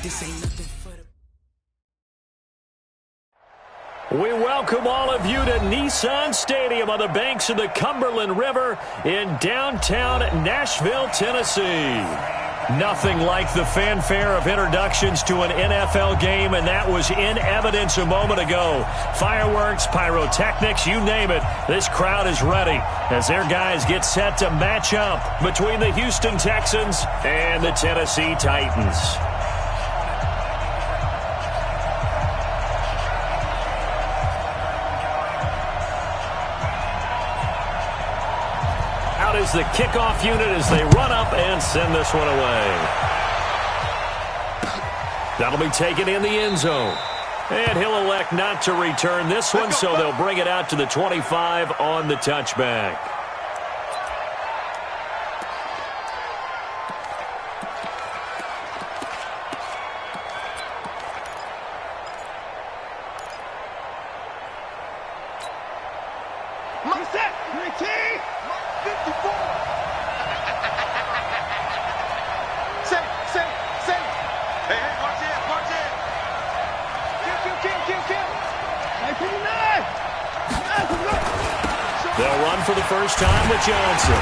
This ain't nothing for the... We welcome all of you to Nissan Stadium on the banks of the Cumberland River in downtown Nashville, Tennessee. Nothing like the fanfare of introductions to an NFL game, and that was in evidence a moment ago. Fireworks, pyrotechnics, you name it. This crowd is ready as their guys get set to match up between the Houston Texans and the Tennessee Titans. Is the kickoff unit as they run up and send this one away. That'll be taken in the end zone. And he'll elect not to return this one, so they'll bring it out to the 25 on the touchback. They'll run for the first time with Johnson.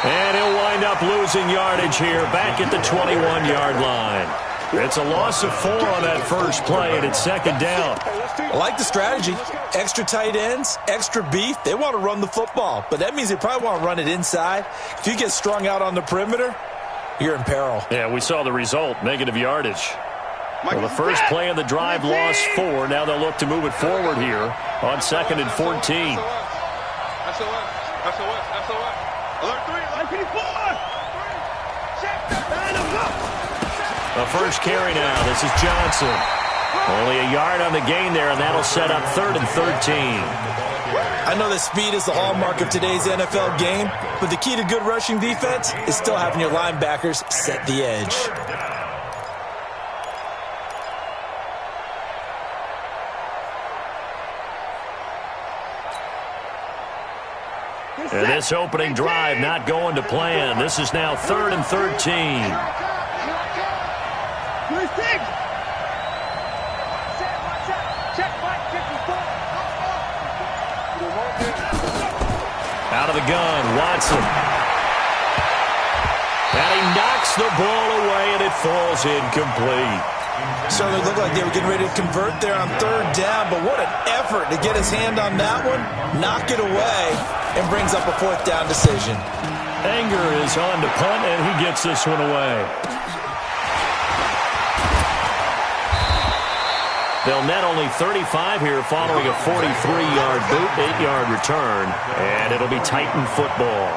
And he'll wind up losing yardage here back at the 21-yard line. It's a loss of 4 on that first play, and it's second down. I like the strategy. Extra tight ends, extra beef. They want to run the football, but that means they probably want to run it inside. If you get strung out on the perimeter, you're in peril. Yeah, we saw the result, negative yardage. Well, the first play of the drive lost 4. Now they'll look to move it forward here on 2nd and 14. The first carry now. This is Johnson. Only a yard on the gain there, and that'll set up 3rd and 13. I know that speed is the hallmark of today's NFL game, but the key to good rushing defense is still having your linebackers set the edge. And this opening drive not going to plan. This is now 3rd and 13. Out of the gun, Watson. And he knocks the ball away, and it falls incomplete. Certainly looked like they were getting ready to convert there on 3rd down, but what an effort to get his hand on that one, knock it away, and brings up a 4th down decision. Anger is on to punt, and he gets this one away. They'll net only 35 here following a 43-yard boot, 8-yard return, and it'll be Titan football.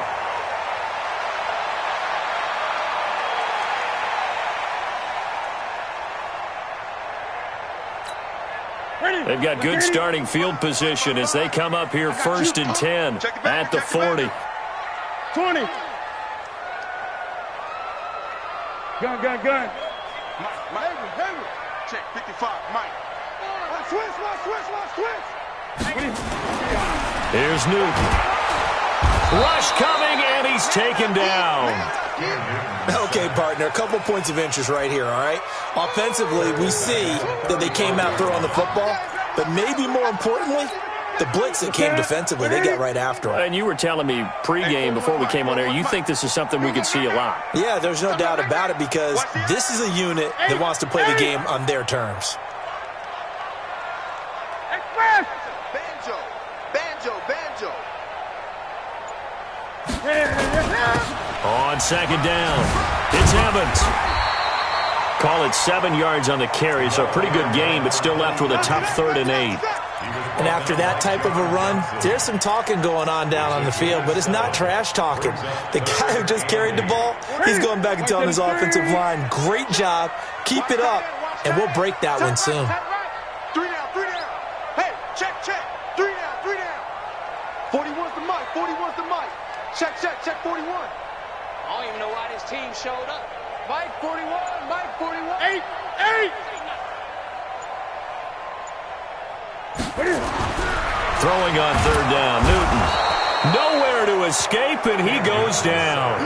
They've got good starting field position as they come up here 1st and 10 at the 40. 20. Gun. Mike. Check 55, Mike. Switch. Here's Newton. Rush coming, and he's taken down. Okay, partner, a couple points of interest right here, all right? Offensively, we see that they came out throwing the football, but maybe more importantly, the blitz that came defensively, they got right after him. And you were telling me pregame before we came on air, you think this is something we could see a lot. Yeah, there's no doubt about it because this is a unit that wants to play the game on their terms. Banjo. On 2nd down, it's Evans. Call it 7 yards on the carry, so a pretty good game, but still left with a tough 3rd and 8. And after that type of a run, there's some talking going on down on the field, but it's not trash talking. The guy who just carried the ball, he's going back and telling his offensive line, great job, keep it up, and we'll break that one soon. 3 down. Hey, check. 3 down. 41's the mic. Check 41. I don't even know why this team showed up. Mike 41. 8. Throwing on 3rd down, Newton. Nowhere to escape, and he goes down.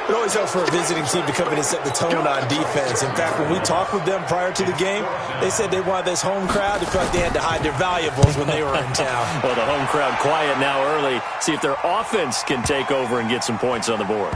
It always helps for a visiting team to come in and set the tone on defense. In fact, when we talked with them prior to the game, they said they wanted this home crowd to feel like they had to hide their valuables when they were in town. Well, the home crowd quiet now early. See if their offense can take over and get some points on the board.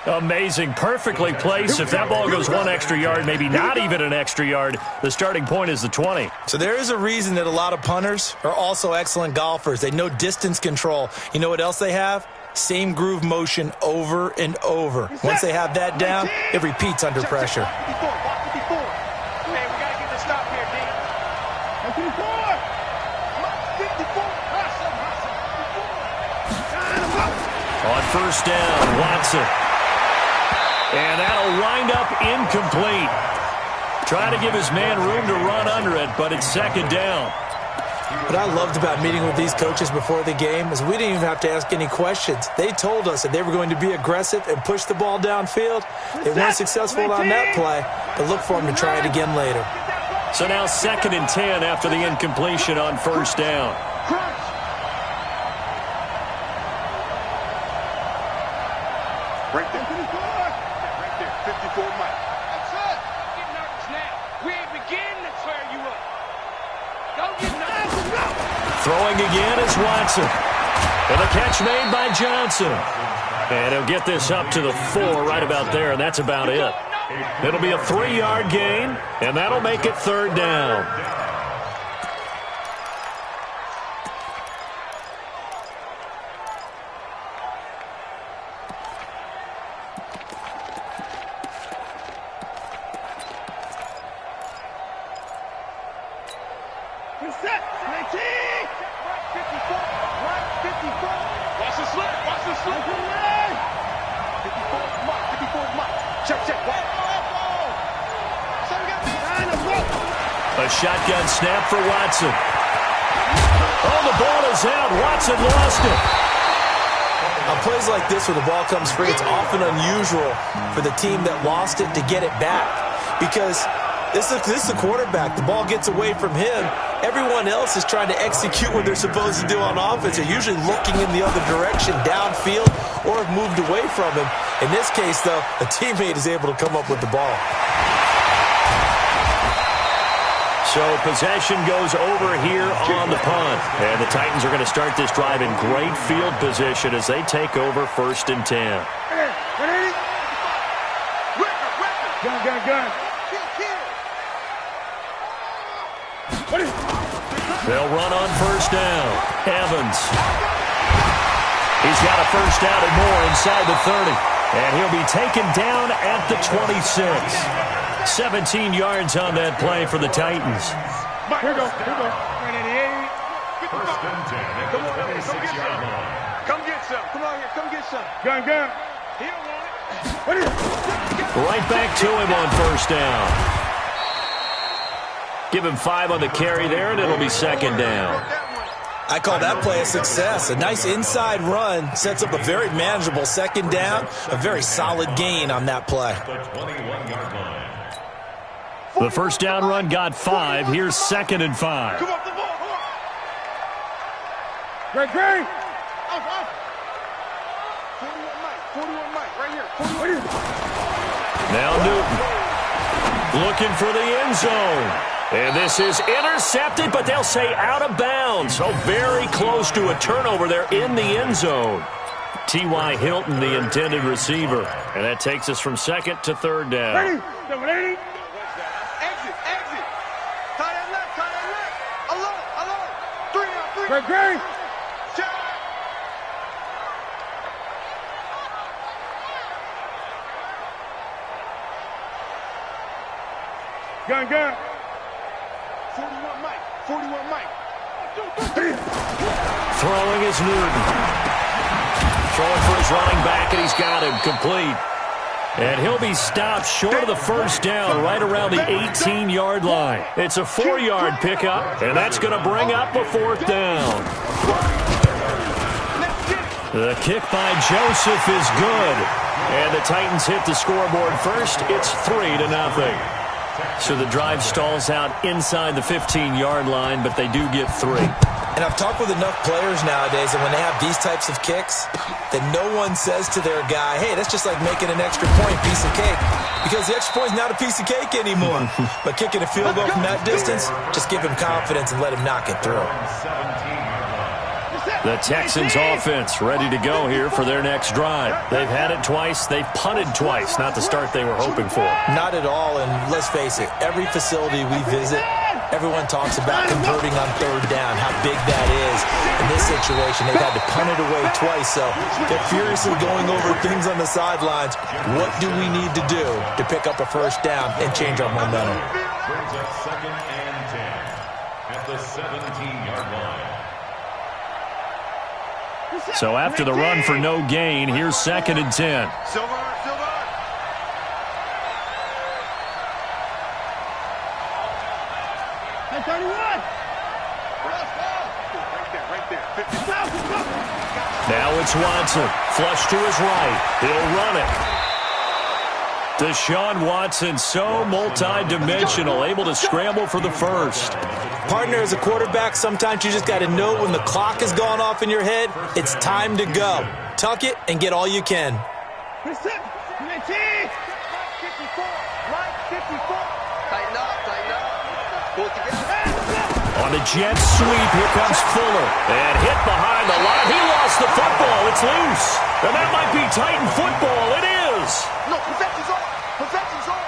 Amazing. Perfectly placed. If that ball goes 1 extra yard, maybe not even an extra yard, the starting point is the 20. So there is a reason that a lot of punters are also excellent golfers. They know distance control. You know what else they have? Same groove motion over and over. Once they have that down, it repeats under pressure. Hey, we got to get the stop here, D. 54. On first down, Watson. And that'll wind up incomplete. Trying to give his man room to run under it, but it's second down. What I loved about meeting with these coaches before the game is we didn't even have to ask any questions. They told us that they were going to be aggressive and push the ball downfield. They weren't successful on that play, but look for them to try it again later. So now 2nd and 10 after the incompletion on first down. Right there. 54 Mike. That's it. Don't get nervous now. We ain't beginning to tear you up. Don't get nervous. Throwing again is Watson. And the catch made by Johnson. And he'll get this up to the 4 right about there, and that's about it. It'll be a 3-yard gain, and that'll make it third down. A shotgun snap for Watson. Oh, the ball is out. Watson lost it. On plays like this where the ball comes free, it's often unusual for the team that lost it to get it back. Because this is the quarterback. The ball gets away from him. Everyone else is trying to execute what they're supposed to do on offense. They're usually looking in the other direction, downfield, or have moved away from him. In this case, though, a teammate is able to come up with the ball. So possession goes over here on the punt. And the Titans are going to start this drive in great field position as they take over 1st and 10. Gun. They'll run on first down. Evans. He's got a first down and more inside the 30. And he'll be taken down at the 26. 17 yards on that play for the Titans. Here we go. 88. First and 10 at the 26-yard line. Come get some. Come on here. Come get some. Gun. He don't want it. Right back to him on first down. Give him 5 on the carry there, and it'll be second down. I call that play a success. A nice inside run sets up a very manageable second down. A very solid gain on that play. The 21-yard line. The first down run got 5. Here's 2nd and 5. Come off the ball. Come on. Great. Off. 41 Mike. Right here. 41. Now Newton looking for the end zone. And this is intercepted, but they'll say out of bounds. So very close to a turnover there in the end zone. T.Y. Hilton, the intended receiver. And that takes us from 2nd to 3rd down. Exit. Tie that left. Alone. 3 now. Great. Check. Gun. 41 Mike. Throwing is Newton. Throwing for his running back, and he's got him complete. And he'll be stopped short of the first down right around the 18-yard line. It's a 4-yard pickup, and that's going to bring up a 4th down. The kick by Joseph is good. And the Titans hit the scoreboard first. It's 3-0. So the drive stalls out inside the 15-yard line, but they do get 3. And I've talked with enough players nowadays that when they have these types of kicks, that no one says to their guy, hey, that's just like making an extra point, piece of cake. Because the extra point is not a piece of cake anymore. But kicking a field goal from that distance, just give him confidence and let him knock it through. The Texans offense ready to go here for their next drive. They've had it twice. They've punted twice. Not the start they were hoping for. Not at all. And let's face it, every facility we visit, everyone talks about converting on third down, how big that is. In this situation, they've had to punt it away twice. So they're furiously going over things on the sidelines. What do we need to do to pick up a first down and change our momentum? Brings up 2nd and 10 at the 17-yard line. So after the run for no gain, here's 2nd and 10. Silver. Hey, 31. Right there. 50. Now it's Watson. Flush to his right. He'll run it. Deshaun Watson, so multi-dimensional, able to scramble for the first. Partner, as a quarterback, sometimes you just got to know when the clock has gone off in your head, it's time to go. Tuck it and get all you can. Tighten up. Pull it together. On the jet sweep, here comes Fuller. And hit behind the line. He lost the football. It's loose. And that might be Titan football. It is. No, possession's on. Possession's on.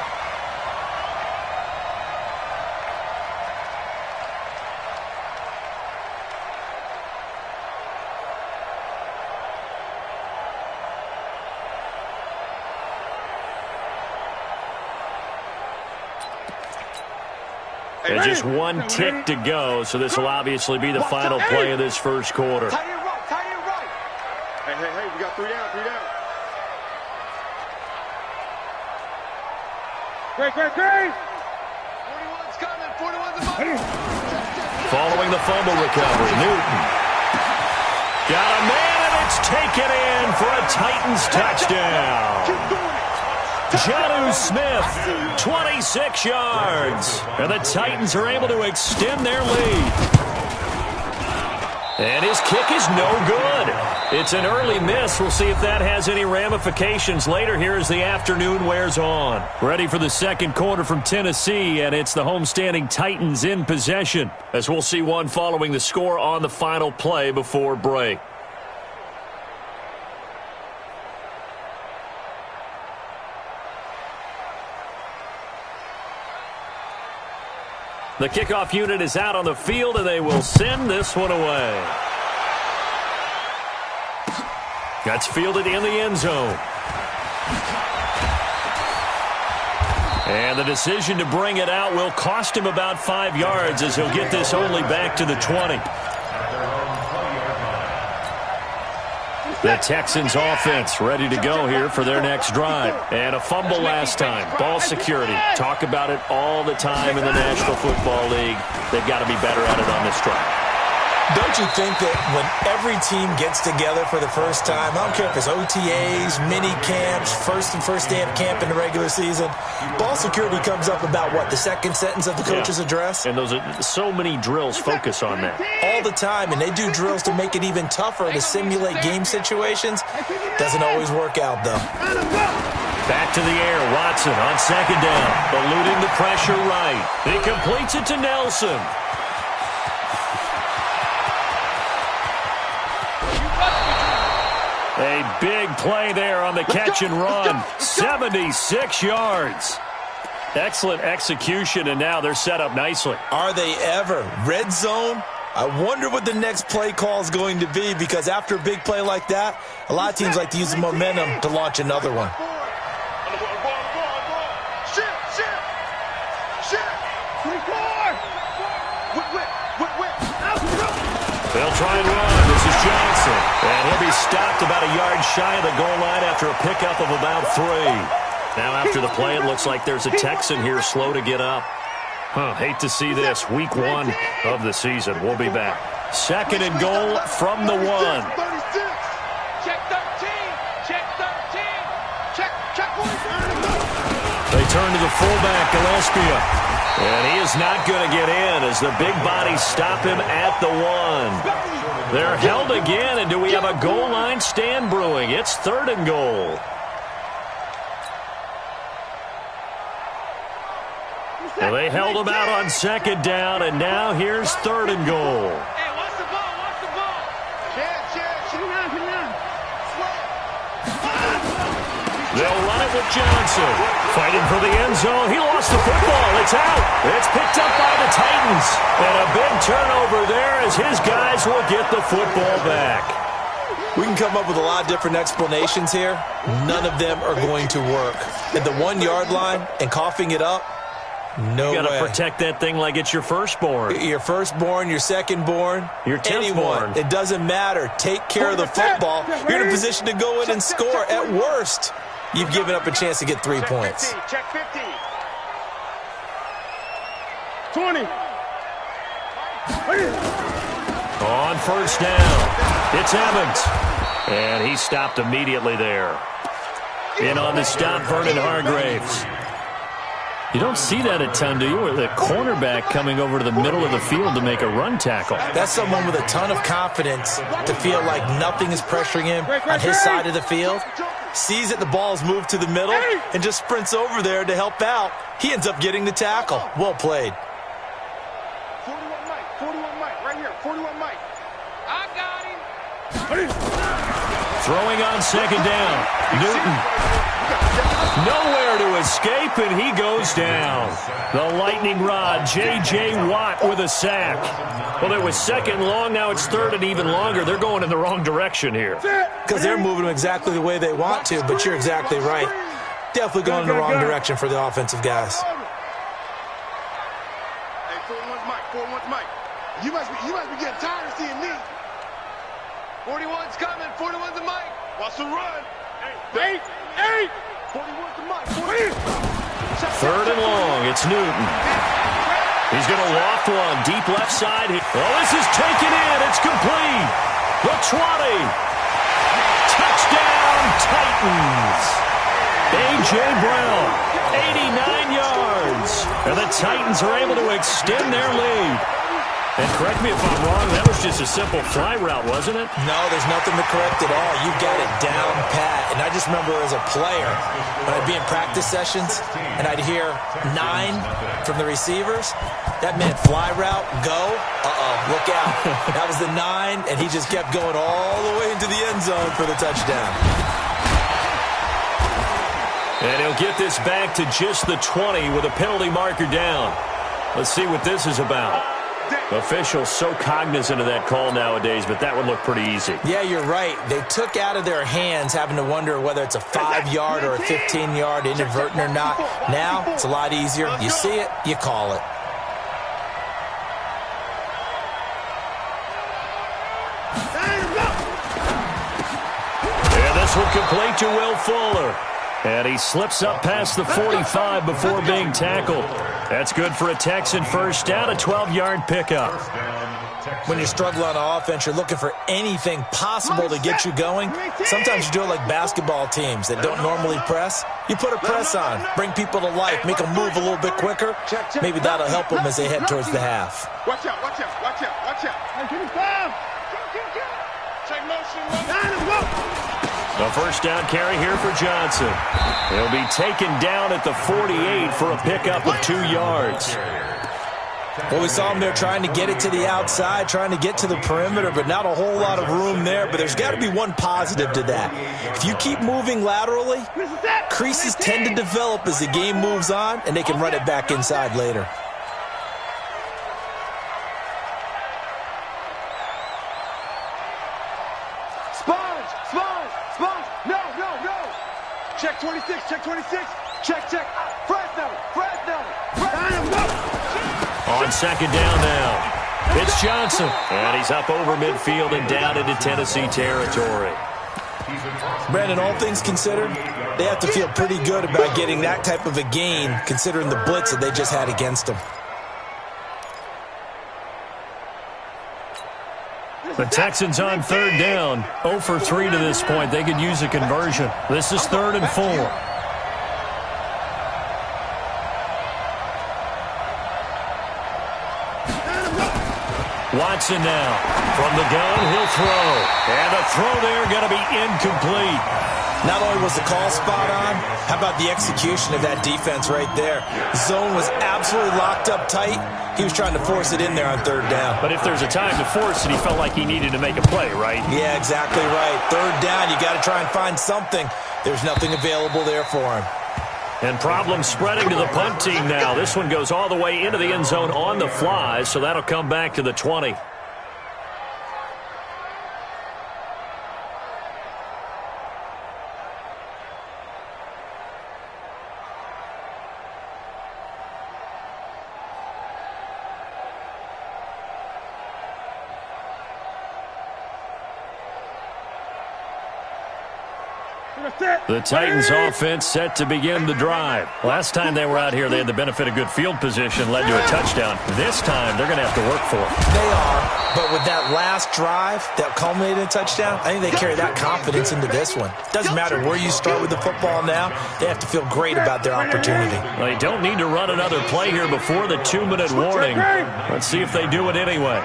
And just one tick to go, so this will obviously be the final play of this first quarter. Tight end right. Hey, we got 3 down. Great. 41's coming. 41's a money. Following the fumble recovery, Newton. Got a man, and it's taken in for a Titans touchdown. Keep doing it. Jonnu Smith, 26 yards. And the Titans are able to extend their lead. And his kick is no good. It's an early miss. We'll see if that has any ramifications later here as the afternoon wears on. Ready for the second quarter from Tennessee, and it's the homestanding Titans in possession, as we'll see one following the score on the final play before break. The kickoff unit is out on the field, and they will send this one away. That's fielded in the end zone. And the decision to bring it out will cost him about 5 yards, as he'll get this only back to the 20. The Texans offense ready to go here for their next drive. And a fumble last time. Ball security. Talk about it all the time in the National Football League. They've got to be better at it on this drive. Don't you think that when every team gets together for the first time, I don't care if it's OTAs, mini camps, first day of camp in the regular season, ball security comes up about what, the second sentence of the coach's address? And those are so many drills focus on that. All the time, and they do drills to make it even tougher to simulate game situations. Doesn't always work out, though. Back to the air, Watson on second down, eluding the pressure right. He completes it to Nelson. A big play there on the catch and run. 76 yards. Excellent execution, and now they're set up nicely. Are they ever? Red zone? I wonder what the next play call is going to be, because after a big play like that, a lot of teams like to use the momentum to launch another one. They'll try and run. This is Johnson. And he'll be stopped about a yard shy of the goal line after a pickup of about 3. Now after the play, it looks like there's a Texan here slow to get up. Hate to see this. Week 1 of the season. We'll be back. Second and goal from the 1. Check 13. Check 13. Check. They turn to the fullback, Gillespie. And he is not going to get in as the big bodies stop him at the 1. They're held again, and do we have a goal line stand brewing? It's 3rd and goal. Well, they held him out on 2nd down, and now here's 3rd and goal. Hey, watch the ball, watch the ball. They'll run it with Johnson. Fighting for the end zone. He lost the football. It's out. It's picked up by the Titans. And a big turnover there as his guys will get the football back. We can come up with a lot of different explanations here. None of them are going to work. At the 1-yard line and coughing it up, no way. You got to protect that thing like it's your firstborn. Your firstborn, your secondborn, your 10th anyone. born. It doesn't matter. Take care of the football. You're in a position to go in and score. At worst, you've given up a chance to get 3 points. Check 15. 20. On 1st down, it's Evans. And he stopped immediately there. In on the stop, Vernon Hargraves. You don't see that a ton, do you? With a cornerback coming over to the middle of the field to make a run tackle. That's someone with a ton of confidence to feel like nothing is pressuring him on his side of the field. Sees that the ball's moved to the middle and just sprints over there to help out. He ends up getting the tackle. Well played. 41 Mike, 41 Mike, right here, 41 Mike. I got him. Throwing on 2nd down. Newton. Nowhere to escape, and he goes down. The lightning rod, J.J. Watt with a sack. Well, it was 2nd long, now it's 3rd and even longer. They're going in the wrong direction here. Because they're moving them exactly the way they want to, but you're exactly right. Definitely going in the wrong direction for the offensive guys. Hey, 41's Mike, 41's Mike. You must be getting tired of seeing me. 41's coming, 41's the Mike. Watch the run. Hey. 41's the Mike. 3rd and long, it's Newton. He's going to loft one, deep left side. Well, this is taken in. It's complete. The 20. Touchdown, Titans. A.J. Brown, 89 yards. And the Titans are able to extend their lead. And correct me if I'm wrong, that was just a simple fly route, wasn't it? No, there's nothing to correct at all. You got it down pat. And I just remember as a player, when I'd be in practice sessions and I'd hear 9 from the receivers, that meant fly route, go. Look out. That was the 9, and he just kept going all the way into the end zone for the touchdown. And he'll get this back to just the 20 with a penalty marker down. Let's see what this is about. Officials so cognizant of that call nowadays, but that would look pretty easy. Yeah, you're right. They took out of their hands having to wonder whether it's a 5-yard or a 15-yard inadvertent or not. Now, it's a lot easier. You see it, you call it. And this one complete to Will Fuller. And he slips up past the 45 before being tackled. That's good for a Texan first down, a 12-yard pickup. When you struggle on offense, you're looking for anything possible to get you going. Sometimes you do it like basketball teams that don't normally press. You put a press on, bring people to life, make them move a little bit quicker. Maybe that'll help them as they head towards the half. Watch out, watch out, watch out, watch out. Check motion. The first down carry here for Johnson. He'll be taken down at the 48 for a pickup of 2 yards. Well, we saw him there trying to get it to the outside, trying to get to the perimeter, but not a whole lot of room there. But there's got to be one positive to that. If you keep moving laterally, creases tend to develop as the game moves on, and they can run it back inside later. Check 26, check 26. Check. Fresno. On 2nd down now, it's Johnson. And he's up over midfield and down into Tennessee territory. Brandon, all things considered, they have to feel pretty good about getting that type of a gain, considering the blitz that they just had against them. The Texans on 3rd down, 0 for 3 to this point. They could use a conversion. This is 3rd and 4. Watson now. From the gun, he'll throw. And the throw there going to be incomplete. Not only was the call spot on, how about the execution of that defense right there? Zone was absolutely locked up tight. He was trying to force it in there on third down. But if there's a time to force it, he felt like he needed to make a play, right? Yeah, exactly right. Third down, you got to try and find something. There's nothing available there for him. And problems spreading to the punt team now. This one goes all the way into the end zone on the fly, so that'll come back to the 20. The Titans offense set to begin the drive. Last time they were out here, they had the benefit of good field position, led to a touchdown. This time, they're going to have to work for it. They are, but with that last drive that culminated in a touchdown, I think they carry that confidence into this one. Doesn't matter where you start with the football now, they have to feel great about their opportunity. They don't need to run another play here before the 2-minute warning. Let's see if they do it anyway.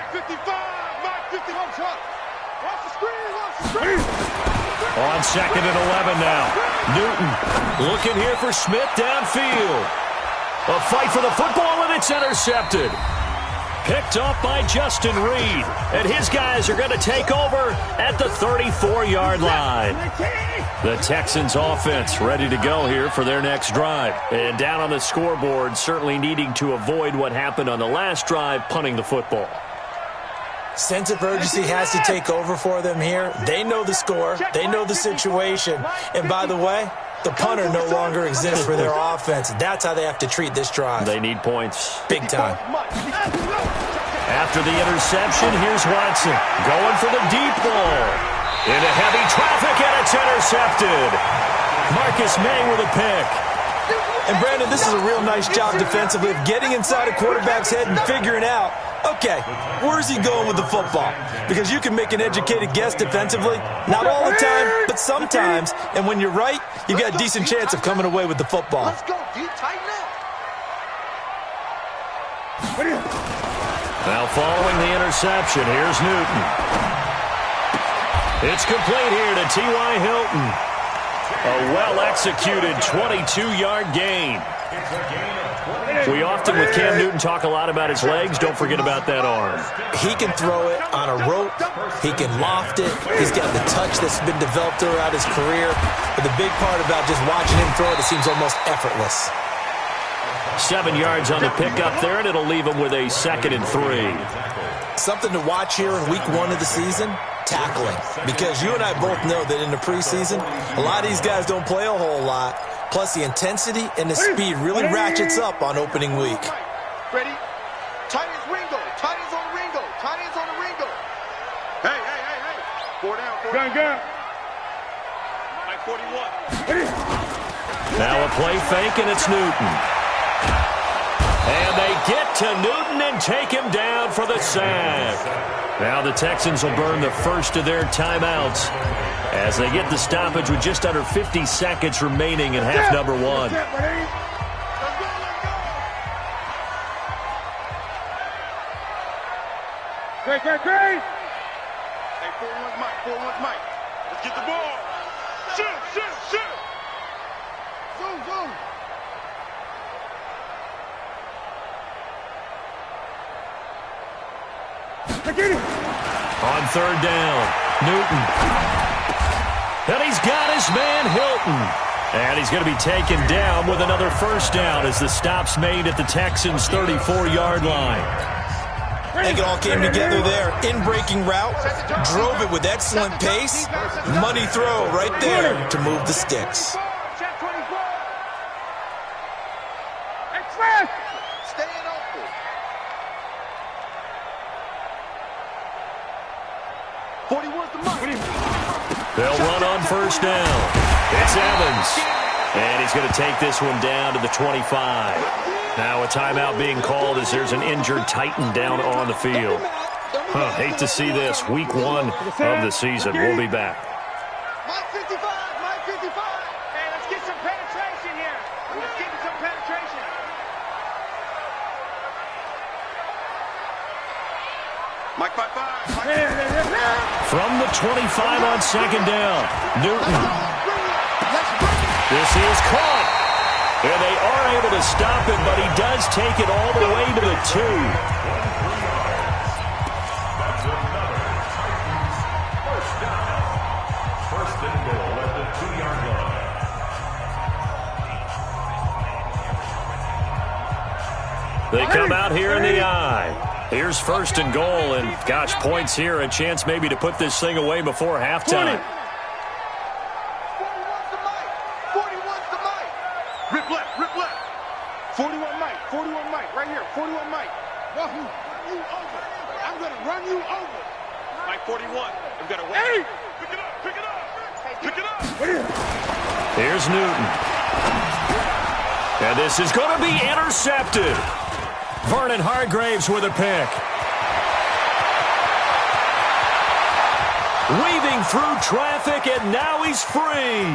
On 2nd and 11 now. Newton looking here for Smith downfield. A fight for the football, and it's intercepted. Picked off by Justin Reed. And his guys are going to take over at the 34-yard line. The Texans offense ready to go here for their next drive. And down on the scoreboard, certainly needing to avoid what happened on the last drive, punting the football. Sense of urgency has to take over for them here. They know the score. They know the situation. And by the way, the punter no longer exists for their offense. That's how they have to treat this drive. They need points. Big time. After the interception, here's Watson going for the deep ball. Into heavy traffic, and it's intercepted. Marcus May with a pick. And Brandon, this is a real nice job defensively of getting inside a quarterback's head and figuring out, okay, where's he going with the football? Because you can make an educated guess defensively. Not all the time, but sometimes. And when you're right, you've got a decent chance of coming away with the football. Let's go, D. Tighten up. Now following the interception, here's Newton. It's complete here to T.Y. Hilton. A well-executed 22-yard gain. We often, with Cam Newton, talk a lot about his legs. Don't forget about that arm. He can throw it on a rope. He can loft it. He's got the touch that's been developed throughout his career. But the big part about just watching him throw it seems almost effortless. 7 yards on the pickup there, and it'll leave him with a 2nd and 3. Something to watch here in week 1 of the season, tackling. Because you and I both know that in the preseason, a lot of these guys don't play a whole lot. Plus, the intensity and the speed really ratchets up on opening week. Ready? Tight ends Ringo. Tight ends on the Ringo. Tight ends on the Ringo. Hey. 4 down. Gun. Like 41. Now a play fake, and it's Newton. And they get to Newton and take him down for the sack. Now the Texans will burn the first of their timeouts as they get the stoppage with just under 50 seconds remaining in half number 1. Great. Hey, 4-1's Mike. Let's get the ball. Shoot. Zoom. On 3rd down, Newton. And he's got his man Hilton. And he's going to be taken down with another first down as the stop's made at the Texans' 34-yard line. I think it all came together there. In-breaking route, drove it with excellent pace. Money throw right there to move the sticks. Check 24. Express. Staying open. 41's the mark. They'll run on first down. It's Evans. And he's going to take this one down to the 25. Now a timeout being called as there's an injured Titan down on the field. Hate to see this. Week 1 of the season. We'll be back. Mike 55. Hey, let's get some penetration here. Let's get some penetration. Mike 5-5. From the 25 on second down, Newton. This is caught. And they are able to stop it, but he does take it all the way to the 2. They come out here in the I. Here's first and goal, and gosh, points here, a chance maybe to put this thing away before halftime. 41's the Mike. 41's the Mike. Rip left, rip left. 41 Mike, 41 Mike, right here, 41 Mike. Run you over. I'm going to run you over. Mike 41, I'm going to wait. Hey! Pick it up, pick it up. Pick it up. Here's Newton. And this is going to be intercepted. Vernon Hargraves with a pick. Weaving through traffic, and now he's free.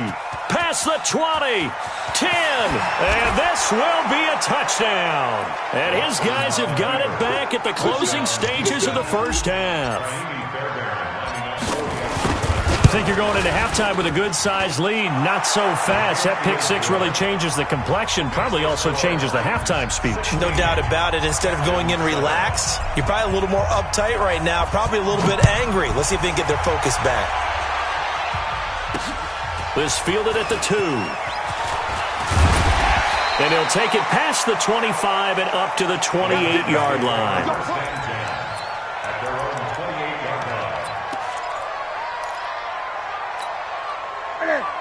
Past the 20, 10, and this will be a touchdown. And his guys have got it back at the closing stages of the first half. I think you're going into halftime with a good-sized lead. Not so fast. That pick six really changes the complexion, probably also changes the halftime speech. No doubt about it. Instead of going in relaxed, you're probably a little more uptight right now, probably a little bit angry. Let's see if they can get their focus back. This fielded at the 2. And he'll take it past the 25 and up to the 28-yard line.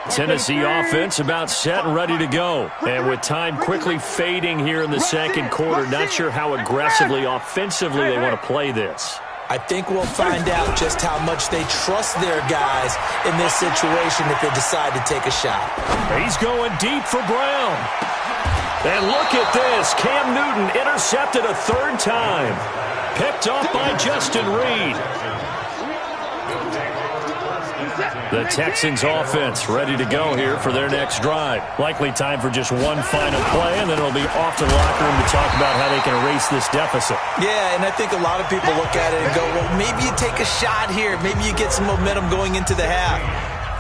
Tennessee offense about set and ready to go. And with time quickly fading here in the second quarter, not sure how aggressively, offensively they want to play this. I think we'll find out just how much they trust their guys in this situation if they decide to take a shot. He's going deep for Brown. And look at this. Cam Newton intercepted a third time. Picked off by Justin Reed. The Texans offense ready to go here for their next drive. Likely time for just one final play, and then it'll be off to the locker room to talk about how they can erase this deficit. Yeah, and I think a lot of people look at it and go, well, maybe you take a shot here. Maybe you get some momentum going into the half.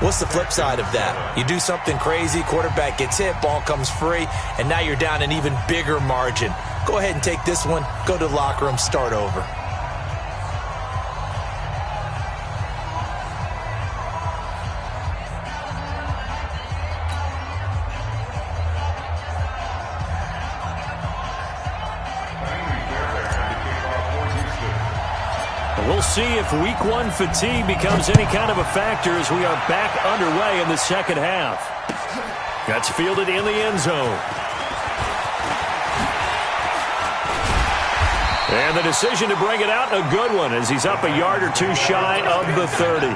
What's the flip side of that? You do something crazy, quarterback gets hit, ball comes free, and now you're down an even bigger margin. Go ahead and take this one, go to the locker room, start over. We'll see if week one fatigue becomes any kind of a factor as we are back underway in the second half. Gets fielded in the end zone. And the decision to bring it out, a good one, as he's up a yard or two shy of the 30.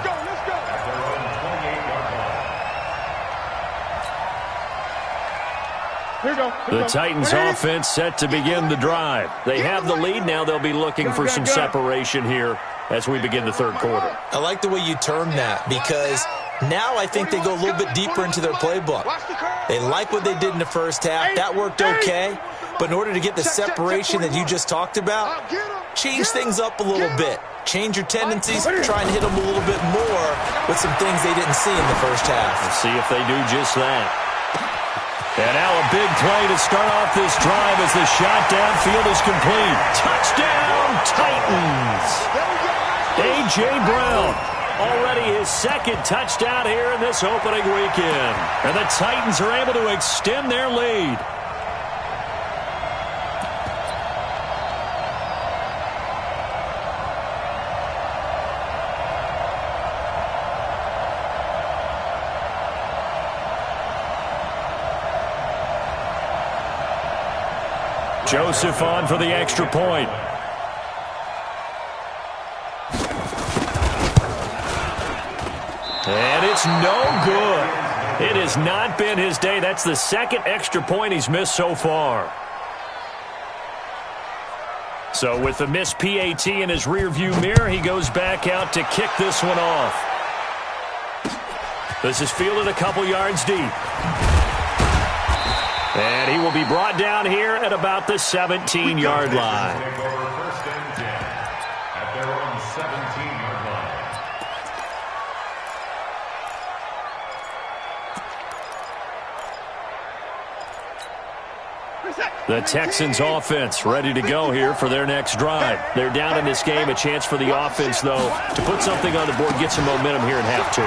The Titans offense set to begin the drive. They have the lead. Now they'll be looking for some separation here as we begin the third quarter. I like the way you term that, because now I think they go a little bit deeper into their playbook. They like what they did in the first half. That worked okay. But in order to get the separation that you just talked about, change things up a little bit. Change your tendencies, try and hit them a little bit more with some things they didn't see in the first half. We'll see if they do just that. And now a big play to start off this drive as the shot downfield is complete. Touchdown, Titans! A.J. Brown, already his second touchdown here in this opening weekend. And the Titans are able to extend their lead. Joseph on for the extra point. And it's no good. It has not been his day. That's the second extra point he's missed so far. So with the missed PAT in his rearview mirror, he goes back out to kick this one off. This is fielded a couple yards deep. And he will be brought down here at about the 17-yard line. The Texans offense ready to go here for their next drive. They're down in this game. A chance for the offense, though, to put something on the board, get some momentum here in half two.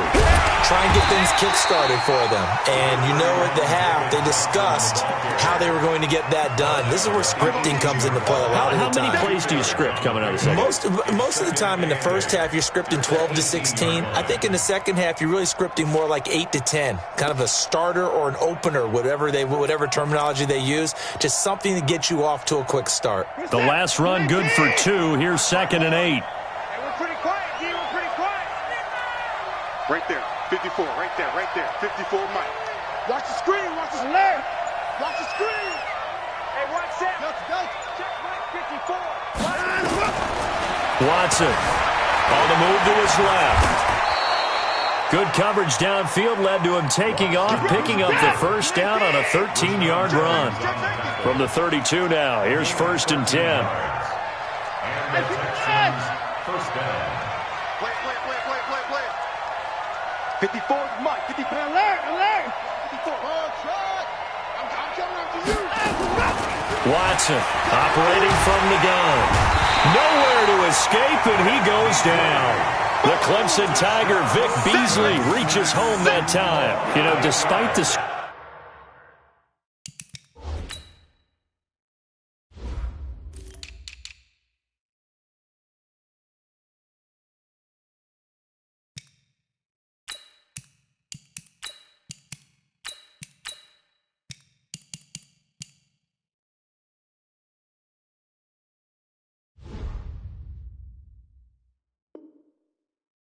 Try and get things kick-started for them. And you know at the half, they discussed how they were going to get that done. This is where scripting comes into play a lot of the time. How many plays do you script coming out of the second? Most of the time in the first half, you're scripting 12 to 16. I think in the second half, you're really scripting more like 8 to 10. Kind of a starter or an opener, whatever terminology they use. Just something to get you off to a quick start. The last run good for 2. Here's 2nd and 8. Hey, we're pretty quiet, D. We're pretty quiet. Right there. 54. Right there. 54 Mike. Watch the screen. Watch the screen. Watch the screen. Hey, watch that. Go. Check Mike 54. Watson on the move to his left. Good coverage downfield led to him taking off, picking up the first down on a 13-yard run. From the 32 now, here's 1st and 10. First down. Play. 54 Mike. 54. Alert. 54. I'm coming after you. Watson operating from the gun. Nowhere to escape, and he goes down. The Clemson Tiger, Vic Beasley, reaches home that time. You know, despite the...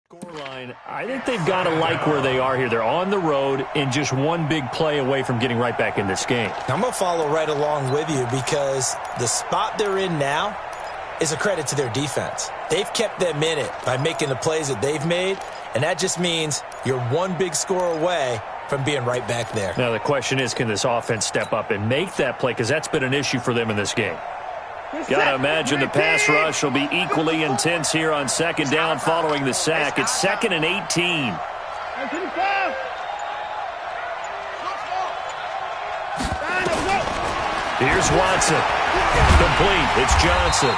Scoreline, I think they've got to like where they are here. They're on the road and just one big play away from getting right back in this game. I'm going to follow right along with you because the spot they're in now is a credit to their defense. They've kept them in it by making the plays that they've made, and that just means you're one big score away from being right back there. Now the question is, can this offense step up and make that play? Because that's been an issue for them in this game. Got to imagine the pass rush will be equally intense here on 2nd down following the sack. It's 2nd and 18. Here's Watson. Complete. It's Johnson.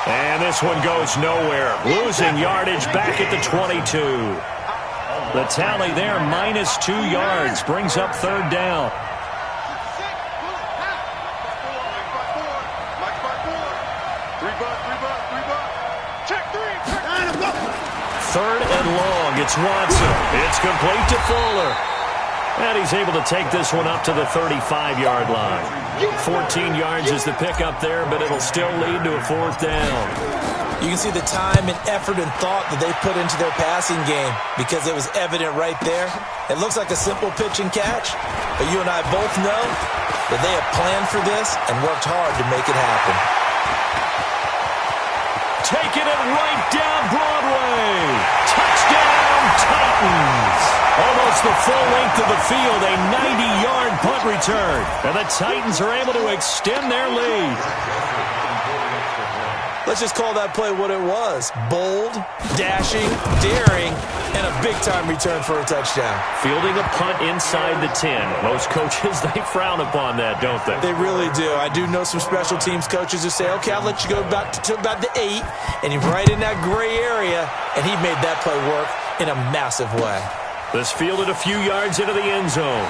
And this one goes nowhere. Losing yardage back at the 22. The tally there, -2 yards. Brings up 3rd down. Third and long. It's Watson. It's complete to Fuller. And he's able to take this one up to the 35-yard line. 14 yards is the pickup there, but it'll still lead to a 4th down. You can see the time and effort and thought that they put into their passing game because it was evident right there. It looks like a simple pitch and catch, but you and I both know that they have planned for this and worked hard to make it happen. Taking it right down Broadway. Touchdown, Titans. Almost the full length of the field, a 90-yard punt return. And the Titans are able to extend their lead. Let's just call that play what it was. Bold, dashing, daring, and a big-time return for a touchdown. Fielding a punt inside the 10. Most coaches, they frown upon that, don't they? They really do. I do know some special teams coaches who say, okay, I'll let you go back to about the 8, and he's right in that gray area, and he made that play work in a massive way. This fielded a few yards into the end zone.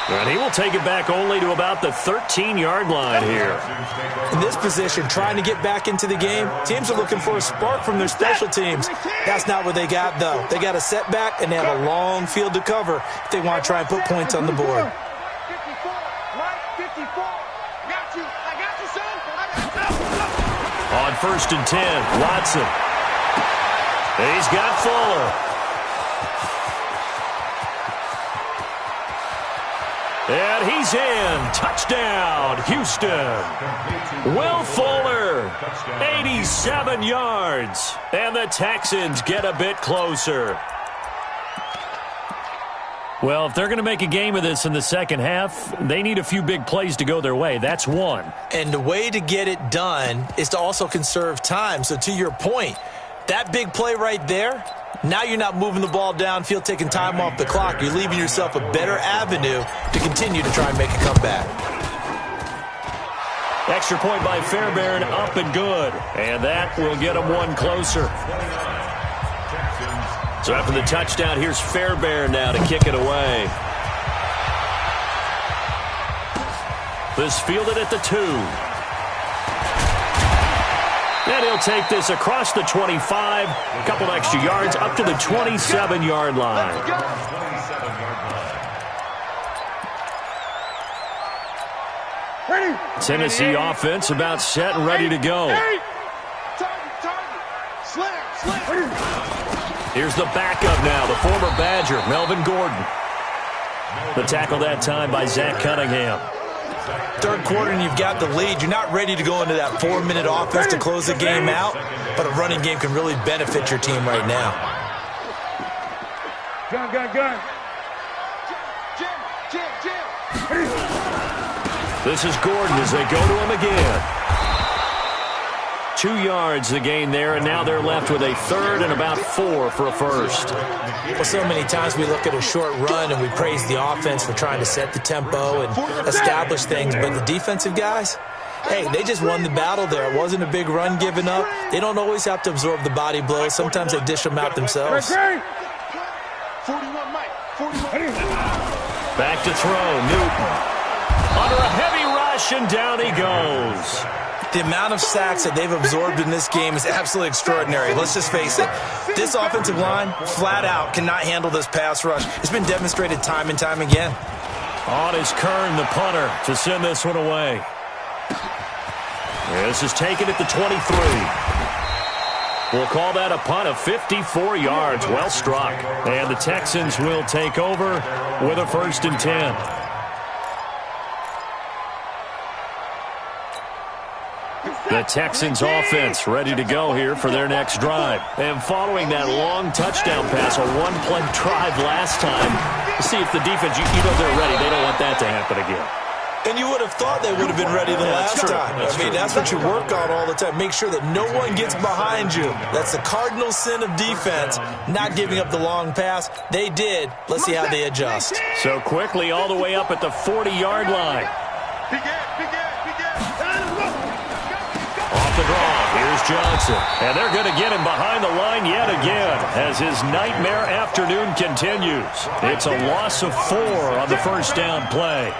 And he will take it back only to about the 13-yard line here. In this position, trying to get back into the game, teams are looking for a spark from their special teams. That's not what they got, though. They got a setback, and they have a long field to cover if they want to try and put points on the board. 54, right, 54. Got you. I got you, son. On 1st and 10, Watson. He's got Fuller. And he's in. Touchdown, Houston. Will Fuller, 87 yards. And the Texans get a bit closer. Well, if they're going to make a game of this in the second half, they need a few big plays to go their way. That's one. And the way to get it done is to also conserve time. So to your point, That big play right there, now you're not moving the ball downfield, taking time off the clock. You're leaving yourself a better avenue to continue to try and make a comeback. Extra point by Fairbairn, up and good. And that will get them one closer. So after the touchdown, here's Fairbairn now to kick it away. This fielded at the 2. And he'll take this across the 25. A couple extra yards up to the 27-yard line. Tennessee offense about set and ready to go. Here's the backup now, the former Badger, Melvin Gordon. The tackle that time by Zach Cunningham. Third quarter and you've got the lead. You're not ready to go into that 4-minute offense to close the game out, but a running game can really benefit your team right now. Gun. Jim. This is Gordon as they go to him again. 2 yards the gain there, and now they're left with a third and about 4 for a first. Well, so many times we look at a short run and we praise the offense for trying to set the tempo and establish things, but the defensive guys, hey, they just won the battle there. It wasn't a big run given up. They don't always have to absorb the body blows. Sometimes they dish them out themselves. 41 Mike. 41. Back to throw, Newton. Under a heavy rush, and down he goes. The amount of sacks that they've absorbed in this game is absolutely extraordinary. Let's just face it. This offensive line, flat out, cannot handle this pass rush. It's been demonstrated time and time again. On is Kern, the punter, to send this one away. This is taken at the 23. We'll call that a punt of 54 yards. Well struck. And the Texans will take over with a 1st and 10. The Texans offense ready to go here for their next drive. And following that long touchdown pass, a one-play drive last time, see if the defense, you know they're ready. They don't want that to happen again. And you would have thought they would have been ready the last time. That's what you work on all the time. Make sure that no one gets behind you. That's the cardinal sin of defense, not giving up the long pass. They did. Let's see how they adjust. So quickly all the way up at the 40-yard line. Off the draw, here's Johnson. And they're going to get him behind the line yet again as his nightmare afternoon continues. It's a loss of 4 on the first down play.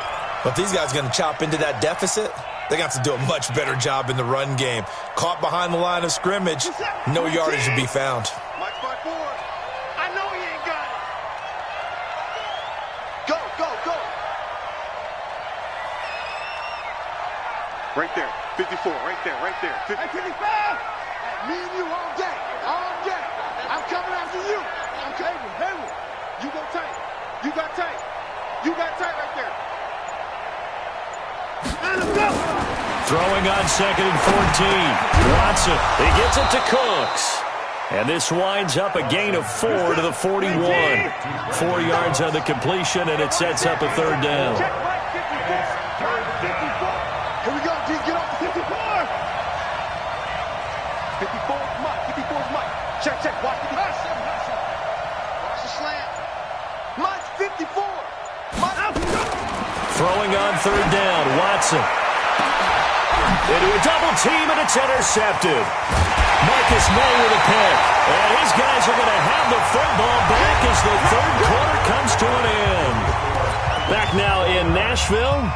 But if these guys are going to chop into that deficit, they're going to have to do a much better job in the run game. Caught behind the line of scrimmage, no yardage to be found. Mike by 4. I know he ain't got it. Go. Right there. 54, right there. 55. Me and you all day. I'm coming after you. I'm coming. Hayward. You go tight. You got tight right there. Throwing on 2nd and 14. Watson, he gets it to Cooks. And this winds up a gain of 4 to the 41. 4 yards on the completion, and it sets up a 3rd down. Here we go, D. Get off the 54. 54 is Mike. Check. Watch the slant. Mike, 54. Throwing on 3rd down, Watson. Into a double team, and it's intercepted. Marcus May with a pick. And his guys are going to have the football back as the 3rd quarter comes to an end. Back now in Nashville.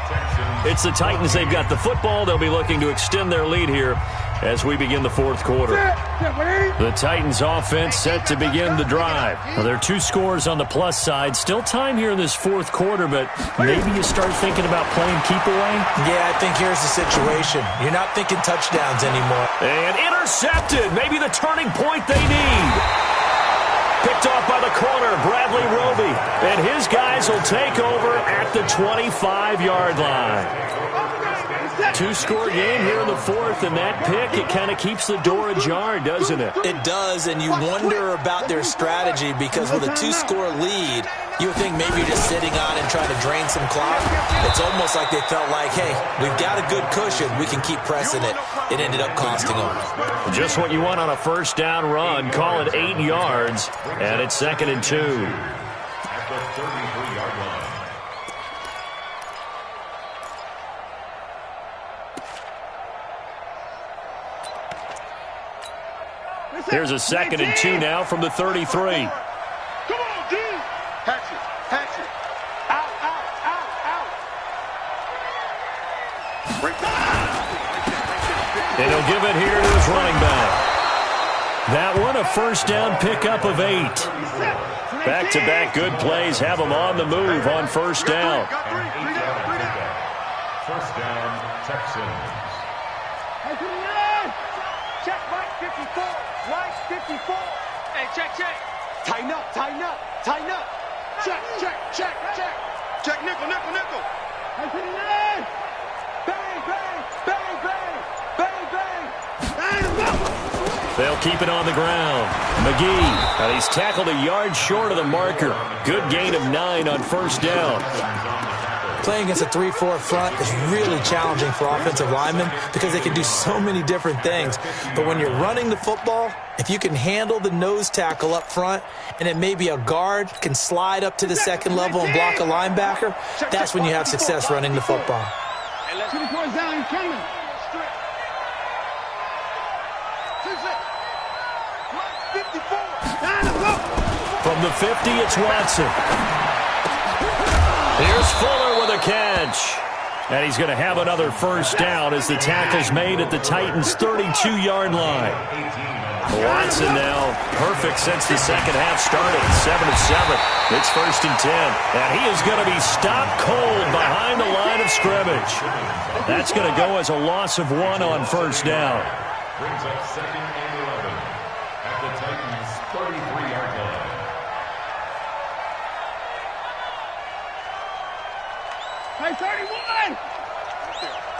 It's the Titans. They've got the football. They'll be looking to extend their lead here as we begin the 4th quarter. The Titans offense set to begin the drive. Well, there are 2 scores on the plus side. Still time here in this 4th quarter, but maybe you start thinking about playing keep away? Yeah, I think here's the situation. You're not thinking touchdowns anymore. And intercepted. Maybe the turning point they need. Picked off by the corner, Bradley Roby. And his guys will take over at the 25-yard line. 2-score game here in the 4th, and that pick, it kind of keeps the door ajar, doesn't it? It does, and you wonder about their strategy because with a 2-score lead, You would think maybe you're just sitting on and trying to drain some clock. It's almost like they felt like, hey, we've got a good cushion. We can keep pressing it. It ended up costing them. Just what you want on a first down run. Call it 8 yards, and it's 2nd and 2. At the 33-yard line. Here's a 2nd and 2 now from the 33. Come on, D. Hatchet, hatchet. Out, out, out, out. Right And he'll give it here to his running back. That one a first down pickup of 8. Back-to-back good plays have him on the move on first down. First down, Texans. Check, Mike 54. Mike 54. Hey, check, check. Tighten up, tighten up, tighten up. Check, check, check, check. Check, nickel, nickel, nickel. Bang, bang, bang, bang, bang, bang. They'll keep it on the ground. McGee, and he's tackled a yard short of the marker. Good gain of 9 on first down. Playing against a 3-4 front is really challenging for offensive linemen because they can do so many different things. But when you're running the football, if you can handle the nose tackle up front and then maybe a guard can slide up to the second level and block a linebacker, that's when you have success running the football. From the 50, it's Watson. Here's Fuller with a catch. And he's going to have another first down as the tackle's made at the Titans' 32-yard line. Watson now perfect since the second half started. 7 of 7. It's 1st and 10. And he is going to be stopped cold behind the line of scrimmage. That's going to go as a loss of 1 on first down. Brings up 2nd and 11 at the Titans' 33-yard line. Hey, 31.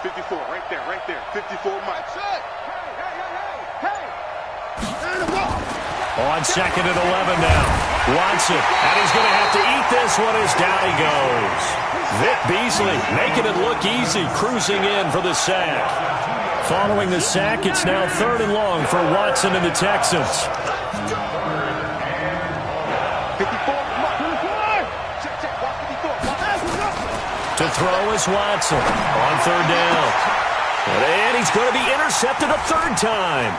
54, right there, right there. 54, Mike. On 2nd and 11 now. Watson, and he's going to have to eat this one as down he goes. Vic Beasley making it look easy, cruising in for the sack. Following the sack, it's now 3rd and long for Watson and the Texans. 54, To throw is Watson on 3rd down. And he's going to be intercepted a 3rd time.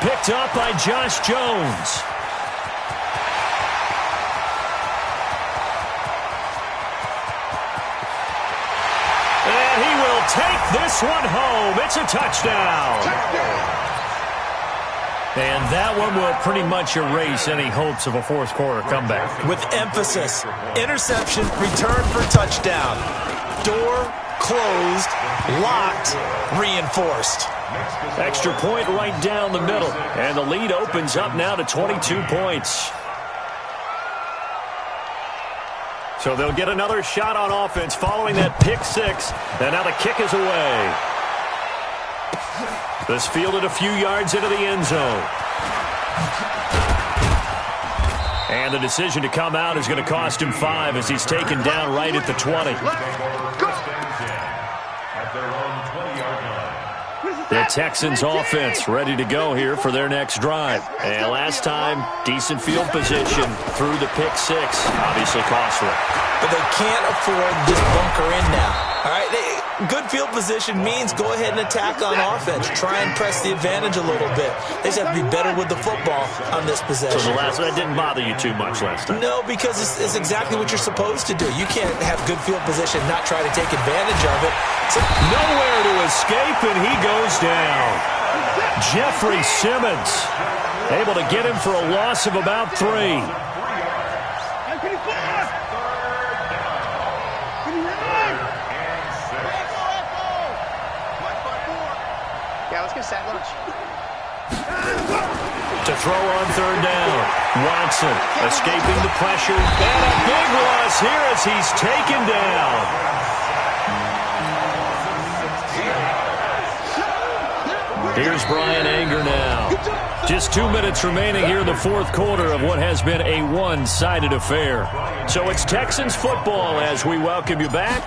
Picked up by Josh Jones. And he will take this one home. It's a touchdown. And that one will pretty much erase any hopes of a fourth quarter comeback. With emphasis, interception, return for touchdown. Door closed, locked, reinforced. Extra point right down the middle. And the lead opens up now to 22 points. So they'll get another shot on offense following that pick 6. And now the kick is away. This fielded a few yards into the end zone. And the decision to come out is going to cost him 5 as he's taken down right at the 20. The Texans offense ready to go here for their next drive. And last time, decent field position through the pick 6. Obviously costly. But they can't afford to just bunker in now. All right, good field position means go ahead and attack on offense. Try and press the advantage a little bit. They just have to be better with the football on this possession. So that didn't bother you too much last time? No, because it's exactly what you're supposed to do. You can't have good field position and not try to take advantage of it. So nowhere to escape, and he goes down. Jeffrey Simmons able to get him for a loss of about 3. To throw on 3rd down. Watson escaping the pressure. And a big loss here as he's taken down. Here's Brian Anger now. Just 2 minutes remaining here in the fourth quarter of what has been a one-sided affair. So it's Texans football as we welcome you back.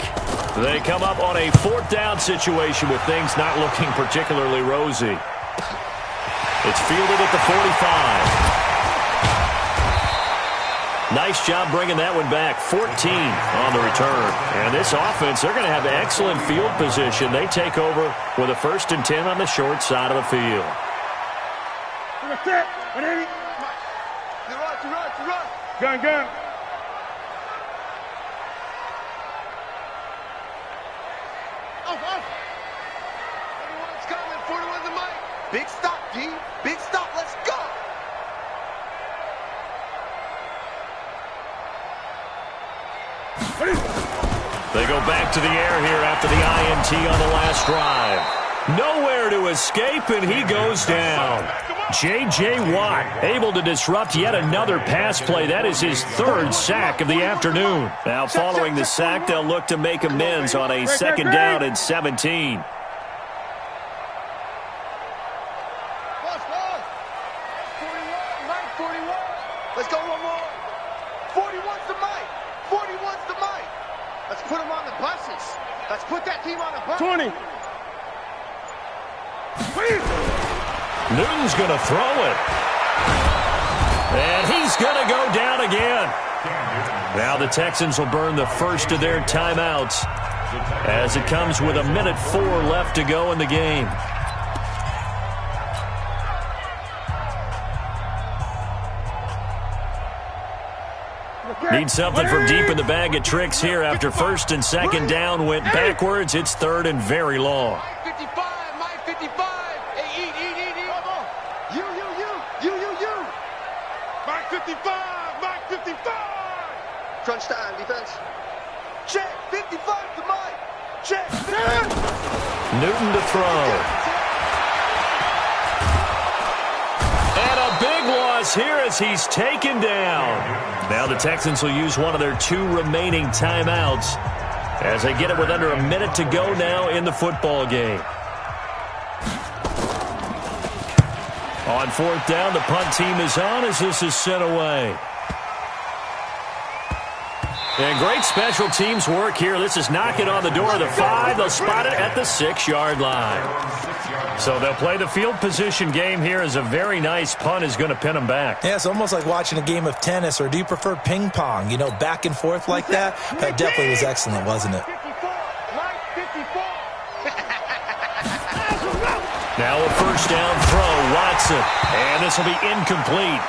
They come up on a fourth down situation with things not looking particularly rosy. It's fielded at the 45. Nice job bringing that one back. 14 on the return. And this offense, they're going to have excellent field position. They take over with a 1st and 10 on the short side of the field. Gun, gun. Off. 41's coming. 41's the mic. Big stop, G. Big stop. Let's go. They go back to the air here after the INT on the last drive. Nowhere to escape, and he goes down. J.J. Watt able to disrupt yet another pass play. That is his 3rd sack of the afternoon. Now following the sack, they'll look to make amends on a 2nd down and 17. Let's go one more. 41's the mic. 41's the mic. Let's put him on the buses. Let's put that team on the bus. 20. Newton's going to throw it. And he's going to go down again. Now the Texans will burn the first of their timeouts as it comes with 1:04 left to go in the game. Need something from deep in the bag of tricks here after 1st and 2nd down went backwards. It's 3rd and very long. Mike 55. Hey, eat. You. Mike 55. Crunch time, defense. Check. 55 to Mike. Check. Newton to throw. And a big loss here as he's taken down. Now the Texans will use one of their 2 remaining timeouts as they get it with under a minute to go now in the football game. On 4th down, the punt team is on as this is sent away. And great special teams work here. This is knocking on the door of the 5. They'll spot it at the 6-yard line. So they'll play the field position game here as a very nice punt is going to pin them back. Yeah, it's almost like watching a game of tennis, or do you prefer ping pong? You know, back and forth like that? That definitely was excellent, wasn't it? Now a 1st down throw, Watson. And this will be incomplete.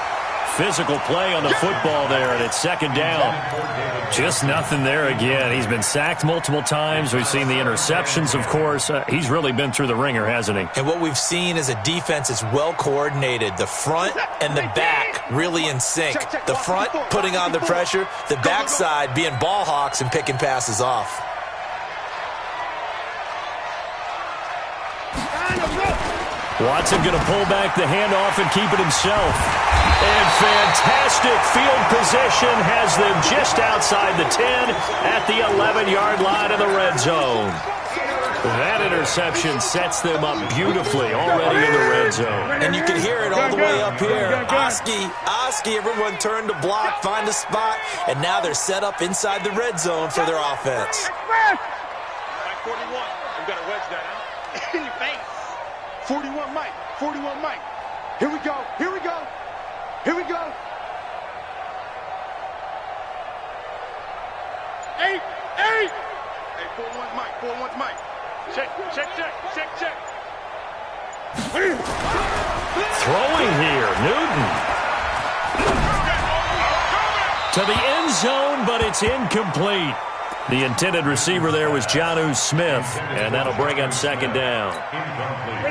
Physical play on the football there, and it's 2nd down. Just nothing there again. He's been sacked multiple times. We've seen the interceptions, of course. He's really been through the ringer, hasn't he? And what we've seen is a defense is well coordinated. The front and the back really in sync. The front putting on the pressure, the backside being ball hawks and picking passes off. Watson going to pull back the handoff and keep it himself. And fantastic field position has them just outside the 10 at the 11-yard line of the red zone. That interception sets them up beautifully already in the red zone. And you can hear it all the way up here. Oski, everyone turned to block, find a spot, and now they're set up inside the red zone for their offense. Mike 41. You better wedge that, huh? In your face. 41 Mike. 41 Mike. Here we go. 8. Hey, 41's Mike. 41's Mike. Check. Throwing here, Newton. To the end zone, but it's incomplete. The intended receiver there was Jonnu Smith, and that'll bring up 2nd down.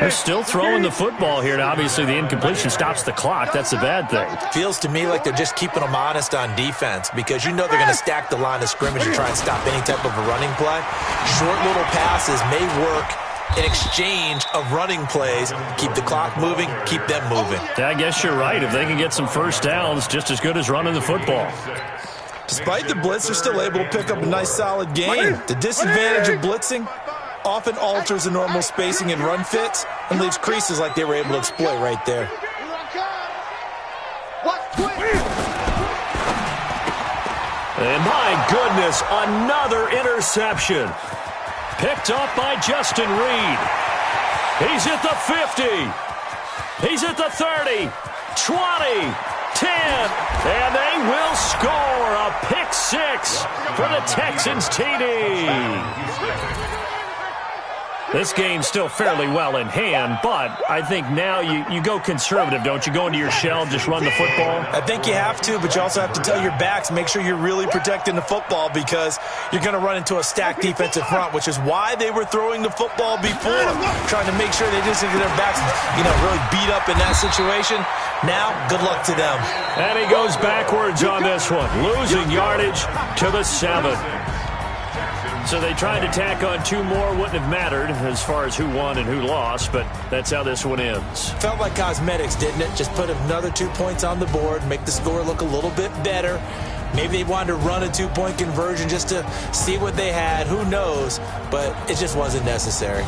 They're still throwing the football here, and obviously the incompletion stops the clock. That's the bad thing. Feels to me like they're just keeping them honest on defense, because you know they're going to stack the line of scrimmage and try and stop any type of a running play. Short little passes may work in exchange of running plays. Keep the clock moving, keep them moving. Yeah, I guess you're right. If they can get some 1st downs, just as good as running the football. Despite the blitz, they're still able to pick up a nice, solid game. The disadvantage of blitzing often alters the normal spacing and run fits and leaves creases like they were able to exploit right there. And my goodness, another interception. Picked up by Justin Reed. He's at the 50. He's at the 30, 20, 10, and they will score a pick six for the Texans TD. This game's still fairly well in hand, but I think now you go conservative, don't you? Go into your shell, just run the football? I think you have to, but you also have to tell your backs, make sure you're really protecting the football because you're going to run into a stacked defensive front, which is why they were throwing the football before, trying to make sure they didn't get their backs, really beat up in that situation. Now, good luck to them. And he goes backwards on this one, losing yardage to the 7. So they tried to tack on 2 more, wouldn't have mattered as far as who won and who lost, but that's how this one ends. Felt like cosmetics, didn't it? Just put another 2 points on the board, make the score look a little bit better. Maybe they wanted to run a 2-point conversion just to see what they had. Who knows? But it just wasn't necessary.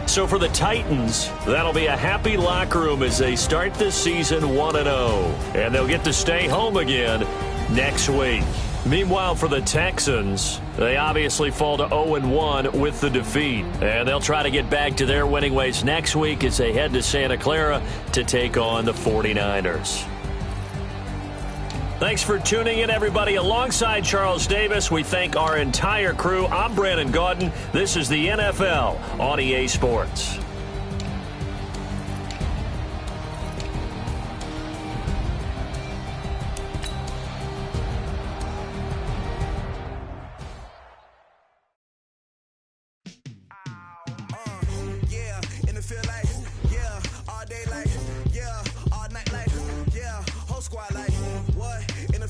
So for the Titans, that'll be a happy locker room as they start this season 1-0. And they'll get to stay home again next week. Meanwhile, for the Texans, they obviously fall to 0-1 with the defeat. And they'll try to get back to their winning ways next week as they head to Santa Clara to take on the 49ers. Thanks for tuning in, everybody. Alongside Charles Davis, we thank our entire crew. I'm Brandon Gaudin. This is the NFL on EA Sports.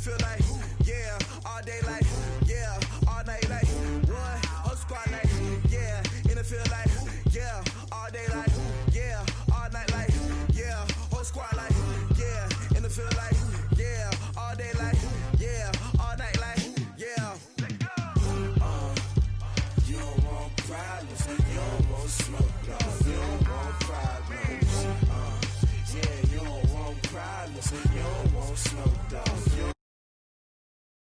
Feel like